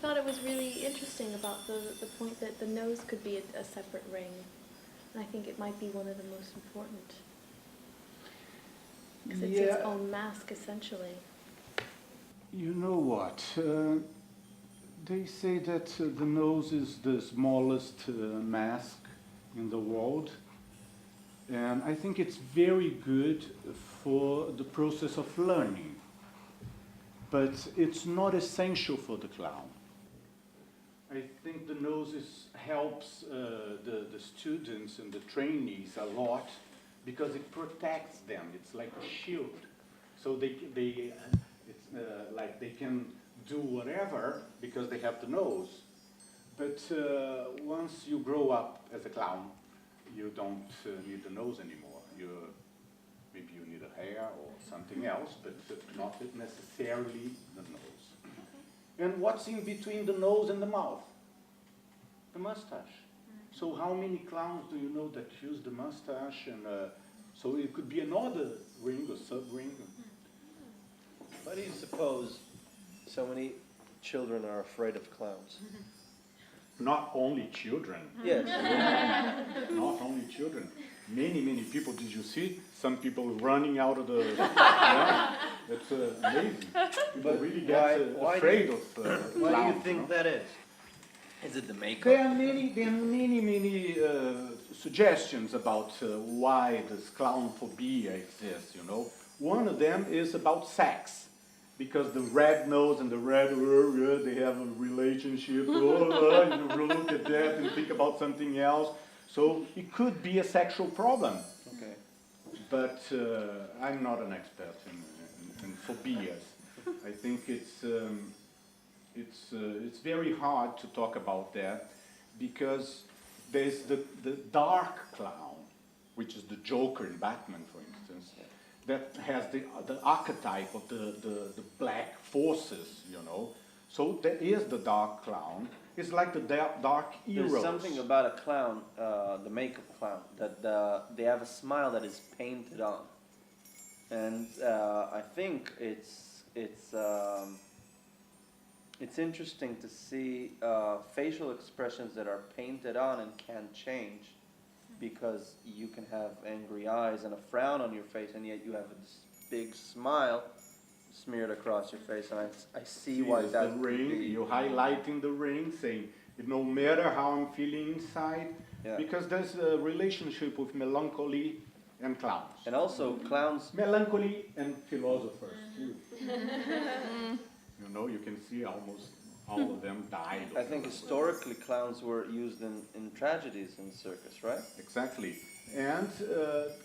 thought it was really interesting about the point that the nose could be a separate ring. And I think it might be one of the most important. Because it's its own mask, essentially. You know what? They say that the nose is the smallest mask in the world. And I think it's very good for the process of learning. But it's not essential for the clown. I think the nose helps the students and the trainees a lot because it protects them. It's like a shield. So it's like they can do whatever because they have the nose. But once you grow up as a clown, you don't need the nose anymore. Maybe you need a hair or something else, but not necessarily the nose. And what's in between the nose and the mouth? The mustache. So how many clowns do you know that use the mustache? And so it could be another ring or sub-ring. Why do you suppose so many children are afraid of clowns? Not only children. Yes. Not only children. Many people. Did you see some people running out of the? Yeah, it's amazing. People really get afraid of clowns. Why do you think that is? Is it the makeup? There are many suggestions about why this clown phobia exists. You know, one of them is about sex. Because the red nose and the red, they have a relationship. You look at that and think about something else. So it could be a sexual problem. Okay. But I'm not an expert in phobias. I think it's very hard to talk about that because there's the dark clown, which is the Joker in Batman, for instance. That has the archetype of the black forces, you know. So there is the dark clown. It's like the dark heroes. There's something about a clown, the makeup clown, that they have a smile that is painted on, and I think it's interesting to see facial expressions that are painted on and can't change. Because you can have angry eyes and a frown on your face, and yet you have this big smile smeared across your face, and I see why that the ring. You're highlighting the ring, saying no matter how I'm feeling inside, because there's a relationship with melancholy and clowns. And also clowns. Melancholy and philosophers too. You know, you can see almost all of them died. I think historically clowns were used in tragedies in circus, right? Exactly. And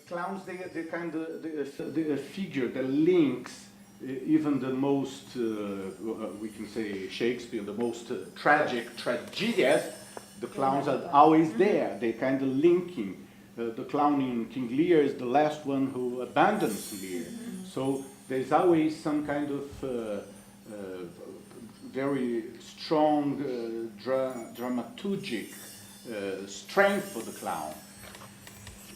clowns, they kind of the figure that links even the most, we can say Shakespeare, the most tragic tragedies, the clowns are always there. They kind of linking. The clown in King Lear is the last one who abandons Lear. So there's always some kind of very strong dramaturgic strength for the clown.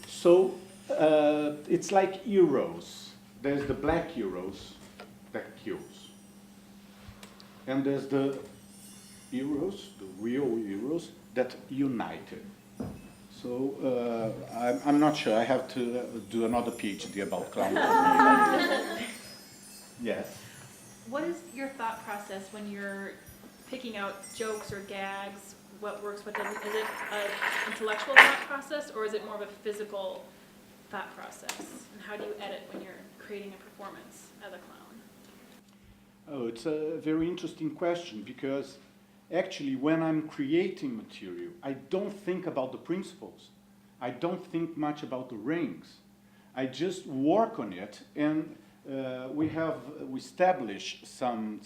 So it's like heroes. There's the black heroes that kills. And there's the heroes, the real heroes, that united. So I'm not sure. I have to do another PhD about clown. Yes. What is your thought process when you're picking out jokes or gags? What works, what doesn't? Is it an intellectual thought process, or is it more of a physical thought process? And how do you edit when you're creating a performance as a clown? Oh, it's a very interesting question because actually when I'm creating material, I don't think about the principles. I don't think much about the rings. I just work on it, and we establish some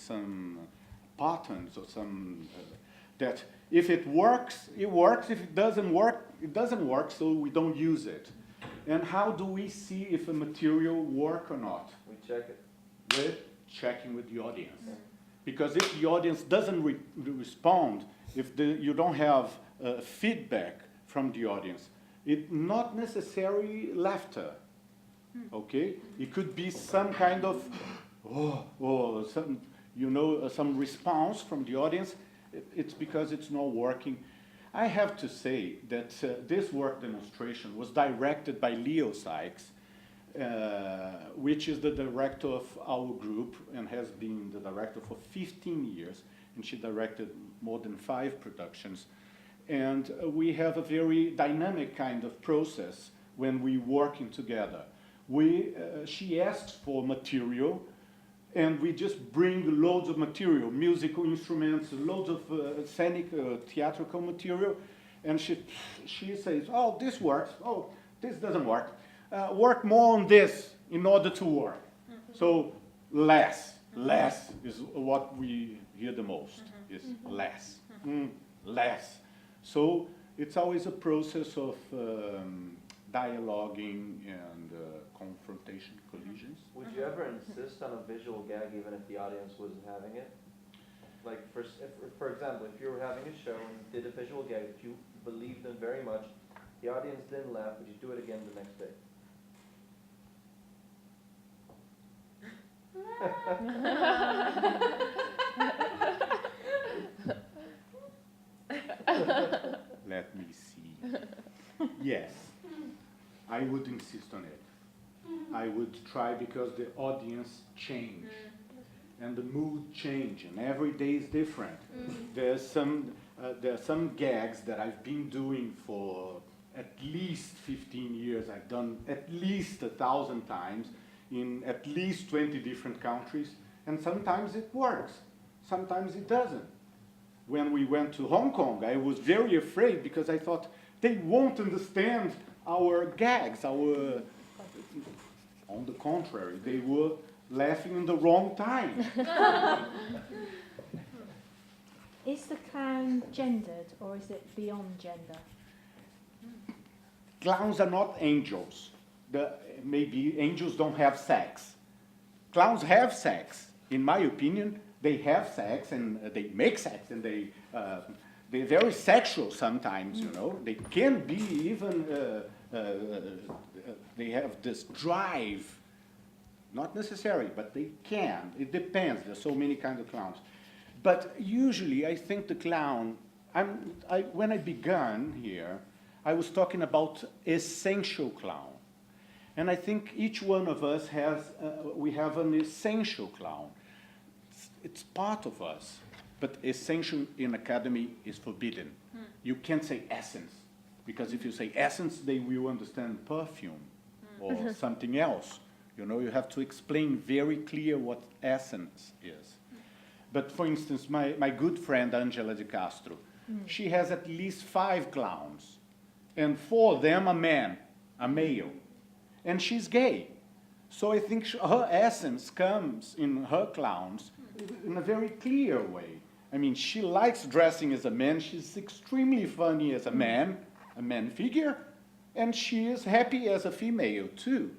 patterns or some that if it works, it works. If it doesn't work, it doesn't work. So we don't use it. And how do we see if a material work or not? We check it. With checking with the audience. Because if the audience doesn't respond, if you don't have feedback from the audience, it's not necessarily laughter. Okay, it could be some kind of some response from the audience, it's because it's not working. I have to say that this work demonstration was directed by Leo Sykes, which is the director of our group and has been the director for 15 years, and she directed more than 5 productions. And we have a very dynamic kind of process when we working together. She asks for material, and we just bring loads of material, musical instruments, loads of scenic, theatrical material, and she says, oh, this works, oh, this doesn't work. Work more on this in order to work. So less is what we hear the most, is less, less. So it's always a process of dialoguing and confrontation, collisions. Would you ever insist on a visual gag even if the audience wasn't having it? Like, for example, if you were having a show and did a visual gag that you believed in very much, the audience didn't laugh, would you do it again the next day? Let me see. Yes, I would insist on it. I would try because the audience change and the mood change, and every day is different. There are some gags that I've been doing for at least 15 years. I've done at least 1,000 times in at least 20 different countries, and sometimes it works, sometimes it doesn't. When we went to Hong Kong, I was very afraid because I thought they won't understand our gags, on the contrary, they were laughing in the wrong time. Is the clown gendered or is it beyond gender? Clowns are not angels. Maybe angels don't have sex. Clowns have sex. In my opinion, they have sex and they make sex, and they're very sexual sometimes, you know. They can be even, they have this drive. Not necessary, but they can. It depends. There's so many kinds of clowns. But usually, I think the clown, when I began here, I was talking about essential clown. And I think each one of us we have an essential clown. It's part of us, but essential in academy is forbidden. You can't say essence, because if you say essence, they will understand perfume or something else. You know, you have to explain very clear what essence is. But for instance, my good friend Angela de Castro, she has at least 5 clowns, and 4 of them a male, and she's gay. So I think her essence comes in her clowns in a very clear way. I mean, she likes dressing as a man, she's extremely funny as a man figure, and she is happy as a female too.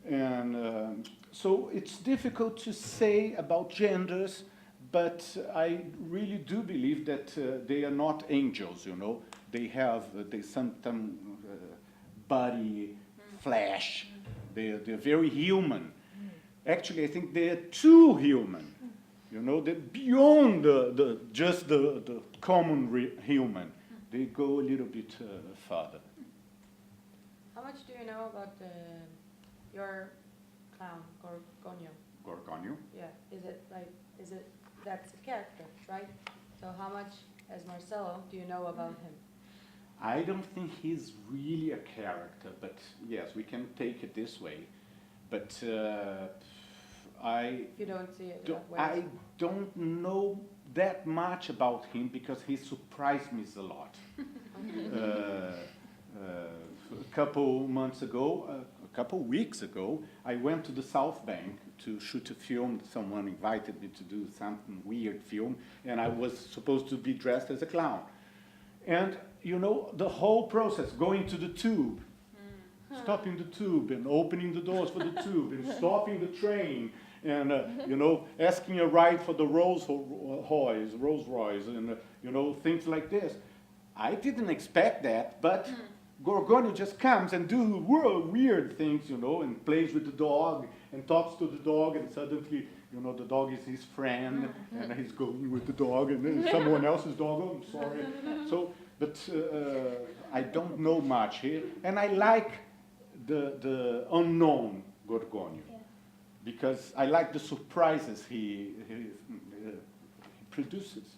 And so it's difficult to say about genders, but I really do believe that they are not angels, you know. They have sometimes body, flesh. They're very human. Actually, I think they're too human. You know, they're beyond just the common human. They go a little bit further. How much do you know about your clown, Gorgonio? Gorgonio? Yeah, that's a character, right? So how much, as Marcelo, do you know about him? I don't think he's really a character, but yes, we can take it this way. But You don't see it that way. I don't know that much about him because he surprised me a lot. A couple weeks ago, I went to the South Bank to shoot a film. Someone invited me to do something weird film, and I was supposed to be dressed as a clown. And you know, the whole process, going to the tube, stopping the tube and opening the doors for the tube and stopping the train and, you know, asking a ride for the Rolls Royce and, you know, things like this. I didn't expect that, but Gorgonio just comes and do weird things, you know, and plays with the dog and talks to the dog and suddenly you know, the dog is his friend, and he's going with the dog, and then someone else's dog, oh, I'm sorry. So, but I don't know much here, and I like the unknown Gorgonio, because I like the surprises he produces.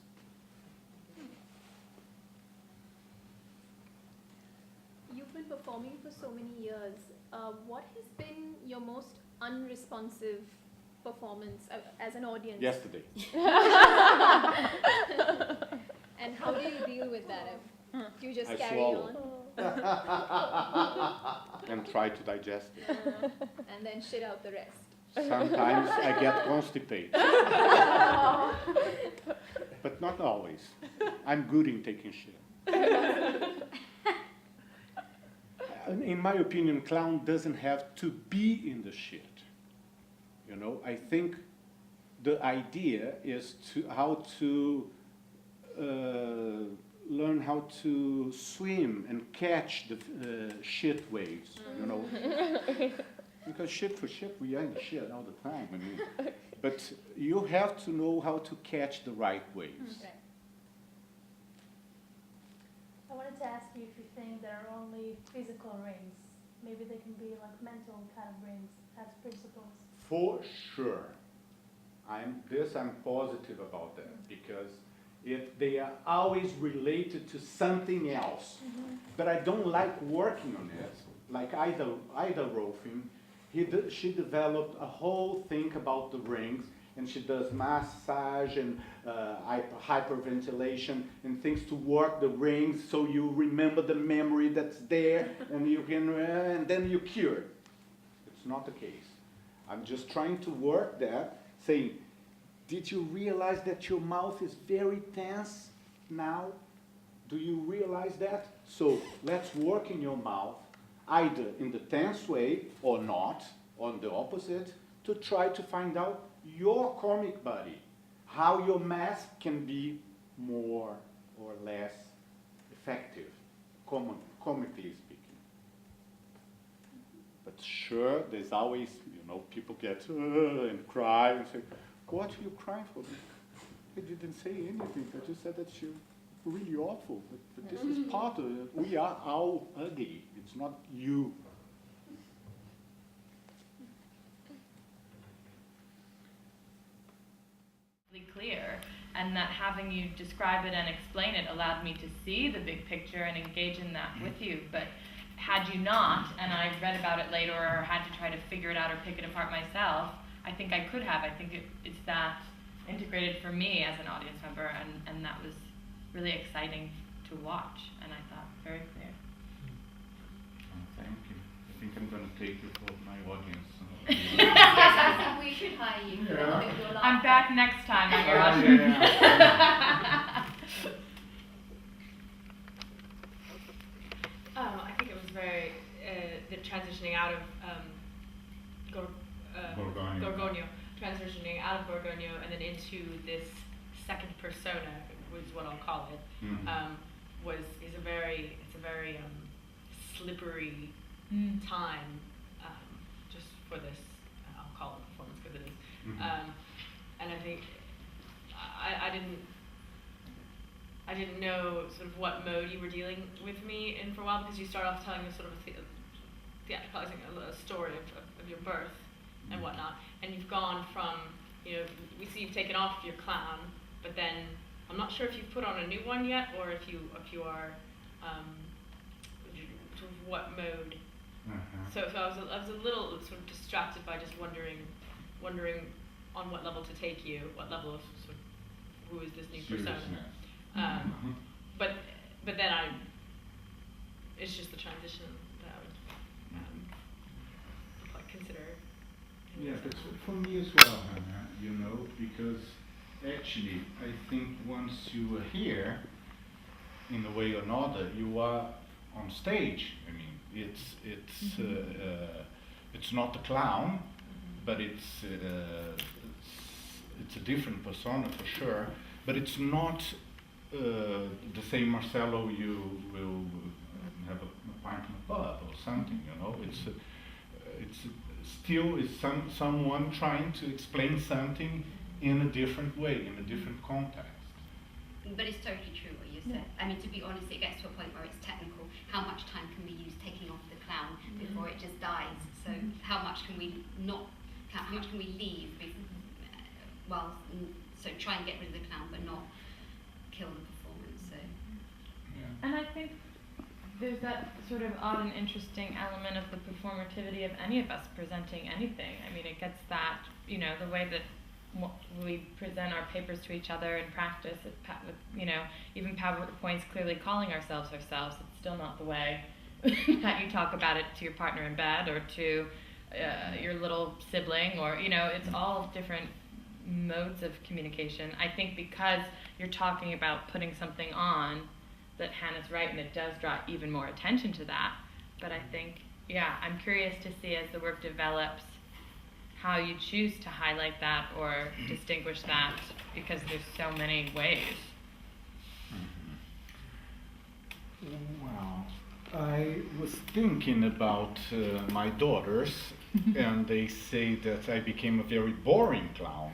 You've been performing for so many years. What has been your most unresponsive performance as an audience? Yesterday. And how do you deal with that? Do you just I carry swallow. on And try to digest it. and then shit out the rest? Sometimes I get constipated. But not always. I'm good in taking shit. In my opinion, clown doesn't have to be in the shit. You know, I think the idea is how to learn how to swim and catch the shit waves, you know. Because shit for shit, we are in shit all the time. I mean, but you have to know how to catch the right waves. Okay. I wanted to ask you if you think there are only physical rings. Maybe they can be like mental kind of rings as principles. For sure. I'm positive about that, because they are always related to something else. But I don't like working on it. Like Ida Rolfing, she developed a whole thing about the rings, and she does massage and hyperventilation and things to work the rings so you remember the memory that's there and you can and then you cure it. It's not the case. I'm just trying to work that, saying, did you realize that your mouth is very tense now? Do you realize that? So let's work in your mouth, either in the tense way or not, on the opposite, to try to find out your comic body, how your mask can be more or less effective, comically speaking. But sure, there's always, you know, people get and cry and say, what are you crying for? I didn't say anything. I just said that you're really awful. But this is part of it. We are all ugly. It's not you. Clear, and that having you describe it and explain it allowed me to see the big picture and engage in that with you. But had you not, and I read about it later or had to try to figure it out or pick it apart myself, I think I could have. I think it's that integrated for me as an audience member, and that was really exciting to watch, and I thought very clear. Oh, thank you. I think I'm going to take you for my audience. Yes, I think we should hire you. Yeah. I'm back next time on your Yeah. I think it was very the transitioning out of Gorgonio, transitioning out of Gorgonio and then into this second persona, was what I'll call it. It's a very slippery time just for this. I'll call it performance because it is. And I think I didn't know sort of what mode you were dealing with me in for a while, because you start off telling a sort of theatricalizing a story of your birth and whatnot, and you've gone from, you know, we see you've taken off your clown, but then I'm not sure if you've put on a new one yet, or if you are sort of what mode. So I was a little sort of distracted by just wondering on what level to take you, what level of sort of who is this new persona. But then it's just the transition that I would like consider. Yeah, but for me as well, Hannah, you know, because actually I think once you are here, in a way or another, you are on stage. I mean, it's not a clown, but it's a different persona for sure. But it's not the same Marcelo you will have a pint in a pub or something. You know, it's still is someone trying to explain something in a different way, in a different context. But it's totally true what you said. I mean, to be honest, it gets to a point where it's technical. How much time can we use taking off the clown before it just dies? So how much can we how much can we leave so try and get rid of the clown but not kill the performance. So. Yeah. And I think there's that sort of odd and interesting element of the performativity of any of us presenting anything. I mean, it gets that, you know, the way that we present our papers to each other in practice, with, you know, even PowerPoints clearly calling ourselves, it's still not the way that you talk about it to your partner in bed or to your little sibling, or, you know, it's all different modes of communication. I think because you're talking about putting something on, that Hannah's right, and it does draw even more attention to that. But I think, yeah, I'm curious to see as the work develops how you choose to highlight that or distinguish that, because there's so many ways. Well, I was thinking about my daughters, and they say that I became a very boring clown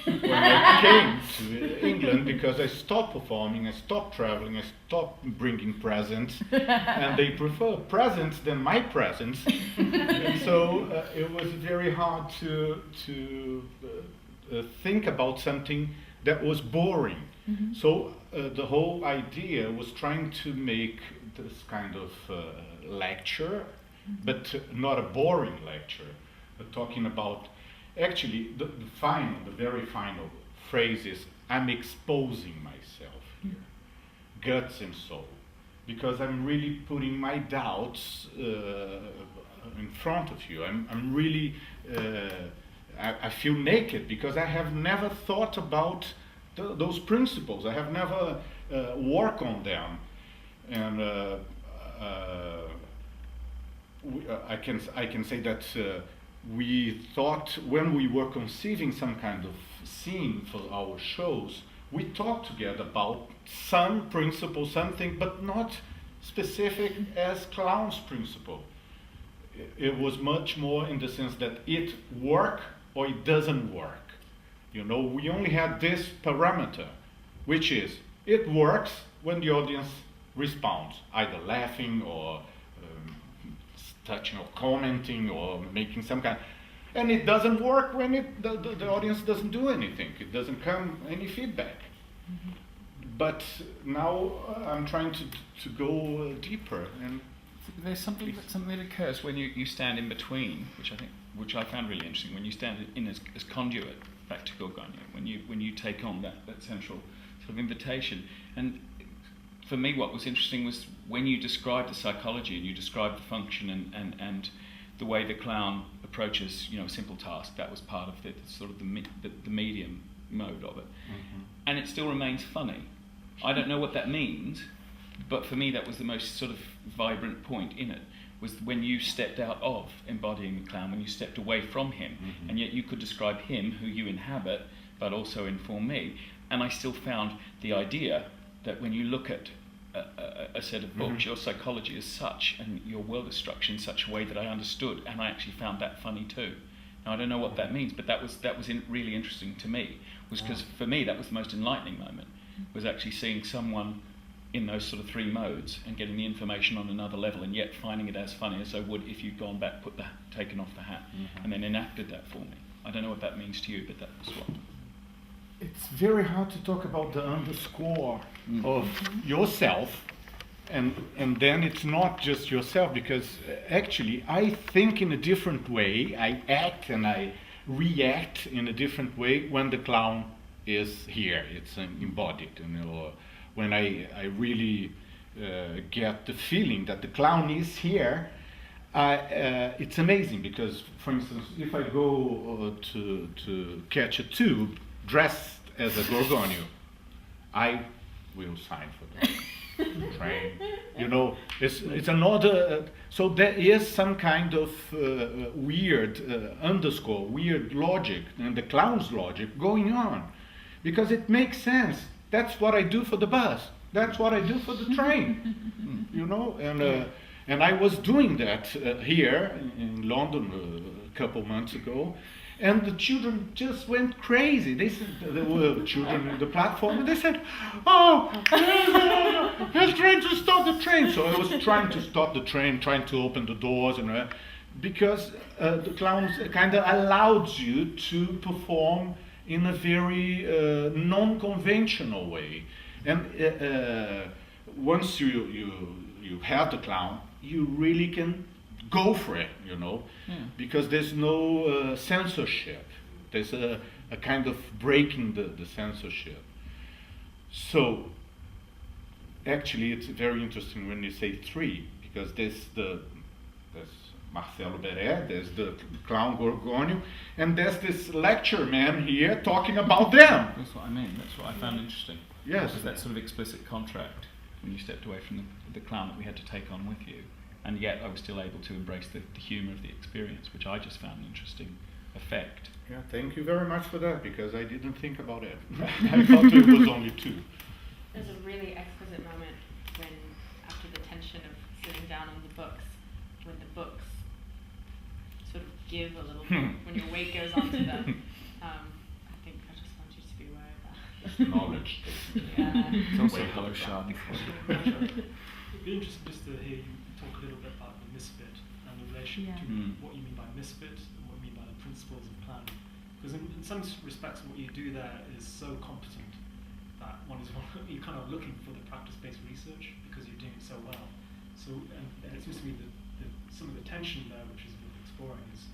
when I came to England, because I stopped performing, I stopped traveling, I stopped bringing presents, and they prefer presents than my presents. And so it was very hard to think about something that was boring. Mm-hmm. So the whole idea was trying to make this kind of lecture, but not a boring lecture, but talking about, actually, the very final phrase is, I'm exposing myself here, guts and soul, because I'm really putting my doubts in front of you. I'm really, I feel naked because I have never thought about those principles. I have never worked on them, and I can say that we thought, when we were conceiving some kind of scene for our shows, we talked together about some principle, something, but not specific as clown's principle. It was much more in the sense that it works or it doesn't work. You know, we only had this parameter, which is, it works when the audience responds, either laughing or touching or commenting or making some kind, and it doesn't work when the audience doesn't do anything. It doesn't come any feedback. Mm-hmm. But now I'm trying to go deeper, and there's something that occurs when you stand in between, which I found really interesting. When you stand in as conduit back to Gorgonio, when you take on that central sort of invitation. And for me, what was interesting was when you described the psychology and you described the function and the way the clown approaches, you know, a simple task. That was part of the sort of the medium mode of it, and it still remains funny. I don't know what that means, but for me, that was the most sort of vibrant point in it. Was when you stepped out of embodying the clown, when you stepped away from him, and yet you could describe him, who you inhabit, but also inform me. And I still found the idea that when you look at a set of books, your psychology is such, and your world is structured in such a way that I understood, and I actually found that funny too. Now, I don't know what that means, but that was really interesting to me, was because for me that was the most enlightening moment, was actually seeing someone in those sort of three modes and getting the information on another level, and yet finding it as funny as I would if you'd gone back, taken off the hat, and then enacted that for me. I don't know what that means to you, but that was what. it's very hard to talk about the underscore of yourself, and then it's not just yourself, because actually I think in a different way, I act and I react in a different way when the clown is here, it's embodied, you know, when I really get the feeling that the clown is here. It's amazing, because, for instance, if I go to catch a tube dressed as a Gorgonio, I will sign for the train. You know, it's another. So there is some kind of weird underscore, weird logic, and the clown's logic going on, because it makes sense. That's what I do for the bus. That's what I do for the train. You know, And I was doing that here in London a couple months ago, and the children just went crazy. They said, there were children in the platform, and they said, "Oh, he's trying to stop the train." So I was trying to stop the train, trying to open the doors, and because the clowns kind of allowed you to perform in a very non-conventional way. And once you have the clown, you really can go for it, you know, because there's no censorship. There's a kind of breaking the censorship. So actually it's very interesting when you say three, because there's Marcelo Beré, there's the clown Gorgonio, and there's this lecture man here talking about them. That's what I mean. That's what I found interesting. Yes. Was that sort of explicit contract when you stepped away from the clown that we had to take on with you, and yet I was still able to embrace the humour of the experience, which I just found an interesting effect. Yeah, thank you very much for that, because I didn't think about it. I thought it was only two. There's a really exquisite moment when, after the tension of sitting down on the books, when the books sort of give a little bit, when your weight goes onto them. I think I just want you to be aware of that. Knowledge. Yeah. It's also hello sharp. It'd be interesting just to hear you talk a little bit about the misfit and the relation to what you mean by misfit and what you mean by the principles of planning. Because in some respects, what you do there is so competent that you're kind of looking for the practice-based research because you're doing it so well. So, and it seems to me that some of the tension there, which is worth exploring, is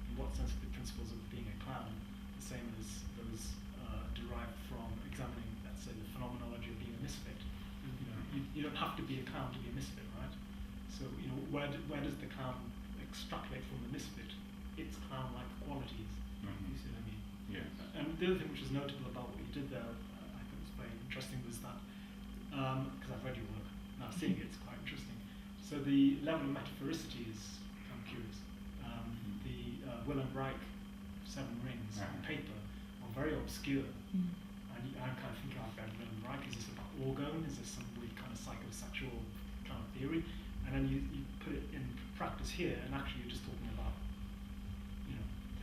in what sense are the principles of being a clown the same as those derived from examining, let's say, the phenomenology of being a misfit. You don't have to be a clown to be a misfit, right? So, where does the clown extrapolate from the misfit its clown-like qualities? You see what I mean? Yes. And the other thing which is notable about what you did there, I thought was very interesting, was that, because I've read your work, now seeing it's quite interesting. So the level of metaphoricity is kind of curious. The Willem Reich 7 Rings on paper are very obscure. And I'm kind of thinking, I've read Willem Reich, is this about orgone? Is this some weird kind of psychosexual kind of theory? And then you put it in practice here, and actually you're just talking about, the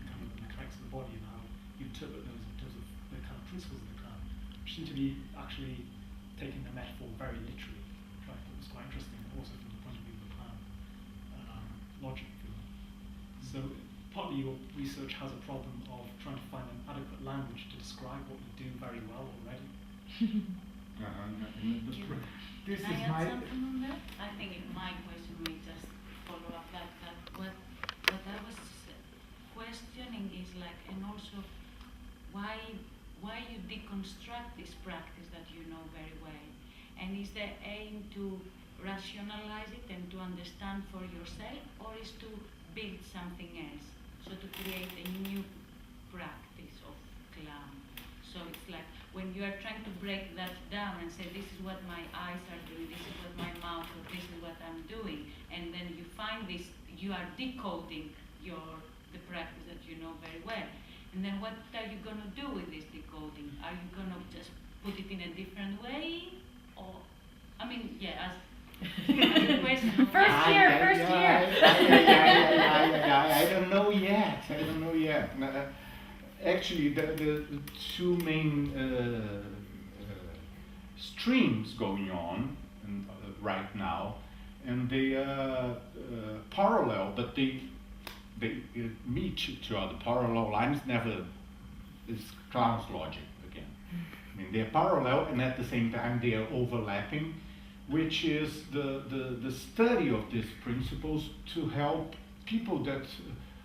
kind of mechanics of the body and how you interpret those in terms of the kind of principles of the clown, which seem to be actually taking the metaphor very literally, which I thought was quite interesting, also from the point of view of the clown logic, if you will. So partly your research has a problem of trying to find an adequate language to describe what you do very well already. This Can is I add my. something on that? I think my question may just follow up that what I was questioning is like, and also why you deconstruct this practice that you know very well, and is the aim to rationalize it and to understand for yourself, or is to build something else, so to create a new practice of clown? So it's like when you are trying to break that down and say, this is what my eyes are doing, this is what my mouth, or this is what I'm doing, and then you find this, you are decoding the practice that you know very well. And then what are you going to do with this decoding? Are you going to just put it in a different way? Or, I mean, yeah, as a question. First year. I don't know yet. Actually, the two main streams going on right now, and they are parallel, but they meet each other. Parallel lines never is clown's logic again. I mean, they're parallel, and at the same time they are overlapping, which is the study of these principles to help people that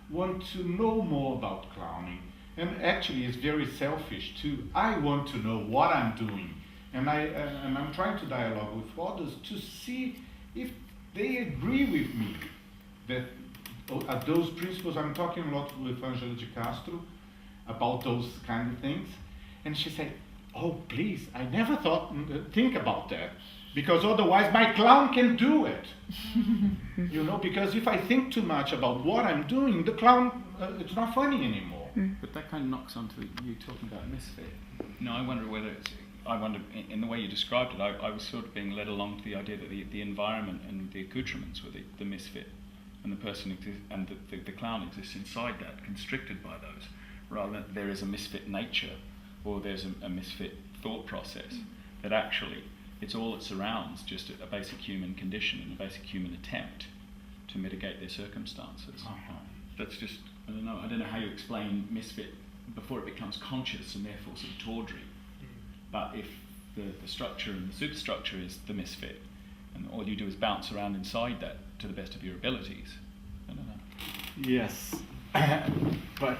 want to know more about clowning. And actually, it's very selfish too. I want to know what I'm doing, and I'm trying to dialogue with others to see if they agree with me that those principles. I'm talking a lot with Angela de Castro about those kind of things, and she said, "Oh, please, I never think about that, because otherwise my clown can do it." Because if I think too much about what I'm doing, the clown, it's not funny anymore. But that kind of knocks onto you talking about misfit. I wonder whether it's, I wonder, in the way you described it, I was sort of being led along to the idea that the environment and the accoutrements were the misfit, and the person and the clown exists inside that, constricted by those, rather than there is a misfit nature or there's a misfit thought process. That actually it's all that surrounds just a basic human condition and a basic human attempt to mitigate their circumstances. That's just, I don't know how you explain misfit before it becomes conscious and therefore sort of tawdry. But if the structure and the superstructure is the misfit, and all you do is bounce around inside that to the best of your abilities, I don't know. Yes, but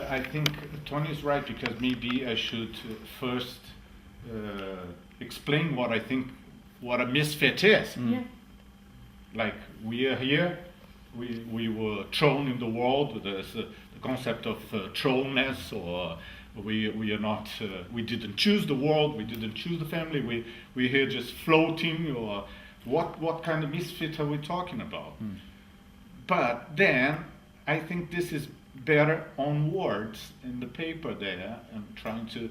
I think Tony's right, because maybe I should first explain what I think what a misfit is. Yeah. Like, we are here, we were thrown in the world. There's the concept of thrownness, or we are not, we didn't choose the world, we didn't choose the family, we're here just floating, or what kind of misfit are we talking about? But then I think this is better on words in the paper there, and trying to,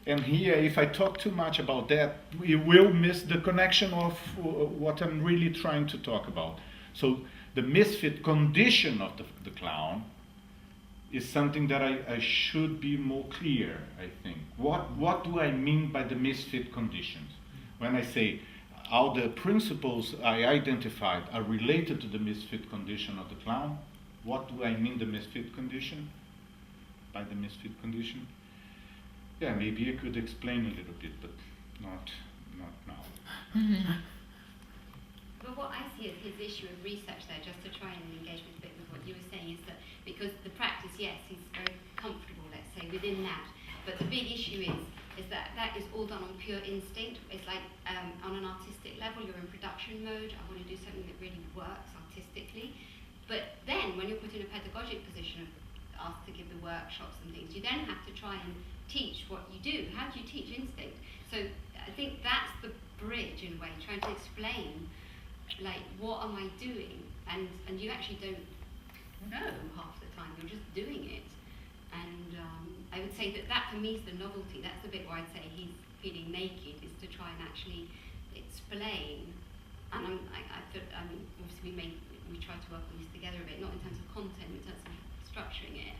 and here if I talk too much about that, we will miss the connection of what I'm really trying to talk about. So the misfit condition of the clown is something that I should be more clear, I think. What do I mean by the misfit conditions? When I say how the principles I identified are related to the misfit condition of the clown, what do I mean the misfit condition? By the misfit condition? Yeah, maybe I could explain a little bit, but not now. But what I see as his issue of research there, just to try and engage with a bit with what you were saying, is that because the practice, yes, he's very comfortable, let's say, within that. But the big issue is that that is all done on pure instinct. It's like on an artistic level, you're in production mode. I want to do something that really works artistically. But then when you're put in a pedagogic position of asked to give the workshops and things, you then have to try and teach what you do. How do you teach instinct? So I think that's the bridge in a way, trying to explain, like, what am I doing? And you actually don't know half the time, you're just doing it. And I would say that for me is the novelty. That's the bit where I'd say he's feeling naked, is to try and actually explain. And I mean, obviously we try to work on this together a bit, not in terms of content, but in terms of structuring it.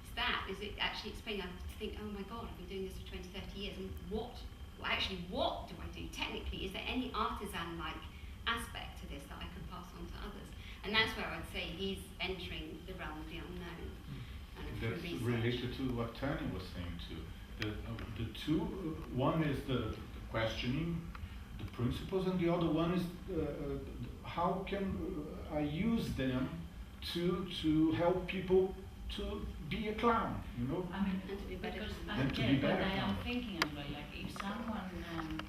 It's that, is it actually explaining, I have to think, oh my God, I've been doing this for 20, 30 years, and what do I do technically? Is there any artisan-like aspect to this that I could pass on to others? And that's where I'd say he's entering the realm of the unknown. That's related to what Tanya was saying too. The two, one is the questioning, the principles, and the other one is how can I use them to help people to be a clown, you know? I mean, And to be better. because And to be better. I am thinking about, like, if someone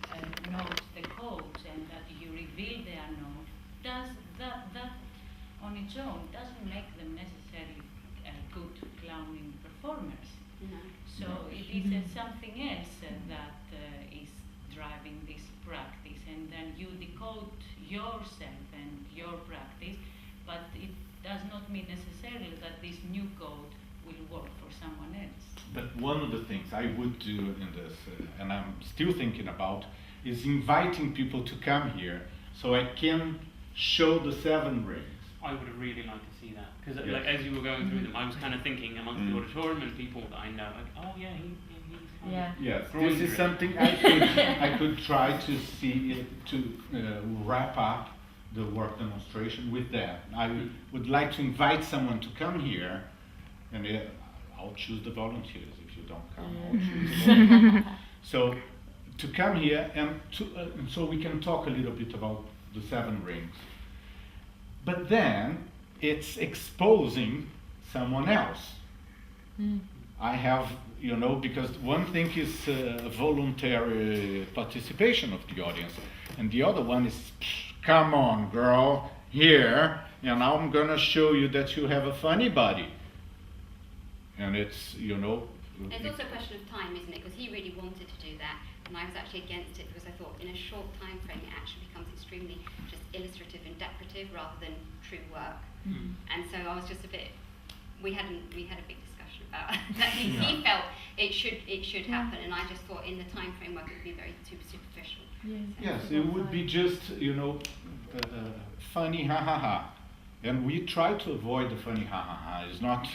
knows the codes and that you reveal they are known, does that on its own doesn't make them necessarily good clowning performers. No. So it is something else that is driving this practice, and then you decode yourself and your practice, but it does not mean necessarily that this new code will work for someone else. But one of the things I would do in this, and I'm still thinking about, is inviting people to come here so I can show the 7 rings. I would have really liked to see that, because Yes. like as you were going through them, I was kind of thinking amongst the auditorium and people that I know, like, oh yeah, he's kind of Yes, growing this is through it. something I could try to see to wrap up the work demonstration with that. I would like to invite someone to come here, and I'll choose the volunteers. If you don't come, I'll choose the volunteers. So to come here and so we can talk a little bit about the 7 rings. But then it's exposing someone else. I have, you know, because one thing is voluntary participation of the audience, and the other one is, come on, girl, here, and now I'm gonna show you that you have a funny body. And it's, you know. It's also a question of time, isn't it? Because he really wanted to do that, and I was actually against it because I thought in a short time frame it actually becomes extremely just illustrative and decorative rather than true work. And so I was just a bit. We had a big discussion that he felt it should happen, and I just thought in the time framework it would be very too superficial. Yes, it would be just, funny ha ha ha. And we try to avoid the funny ha ha ha. It's not,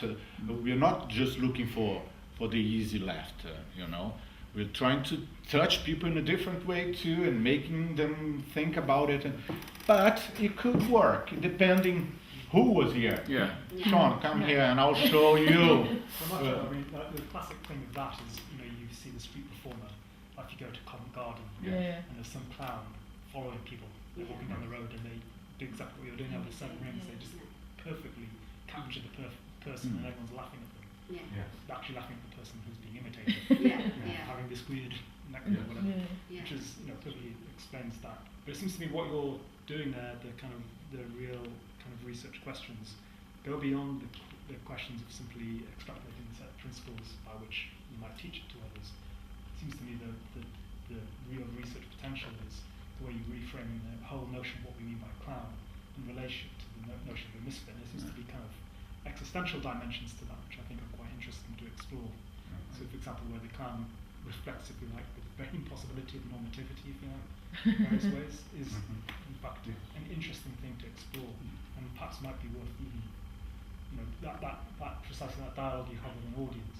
we're not just looking for the easy laugh, We're trying to touch people in a different way too, and making them think about it. But it could work, depending who was here. Yeah. Sean, come here and I'll show you. So much, I mean, like, the classic thing with that is, you see the street performer, like you go to Covent Garden, and there's some clown following people. They're walking down the road and they do exactly what you're doing over the 7 rings. They just perfectly capture the person and everyone's laughing at them. Actually laughing at the person who's being imitated. Having this weird neck or whatever, which is, perfectly explains that. But it seems to me what you're doing there, the real kind of research questions, go beyond the questions of simply extrapolating set principles by which you might teach it to others. It seems to me the real research potential is the way you reframe the whole notion of what we mean by clown in relation to the notion of a misfit. There seems to be kind of existential dimensions to that, which I think are quite interesting to explore. So, for example, where the clown reflects, if you like, the very impossibility of normativity, if you like, in various ways, is in fact an interesting thing to explore, and perhaps might be worth even, that precisely that dialogue you have with an audience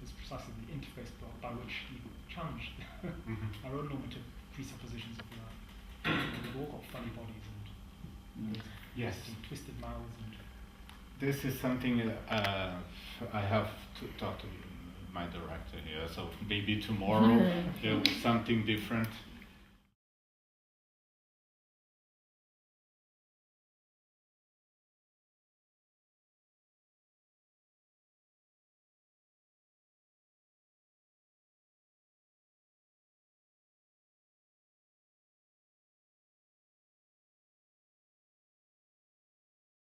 is precisely the interface by which you challenge our own normative presuppositions, if you like. We've all got funny bodies and twisted mouths. And this is something I have to talk to my director here, so maybe tomorrow there will be something different.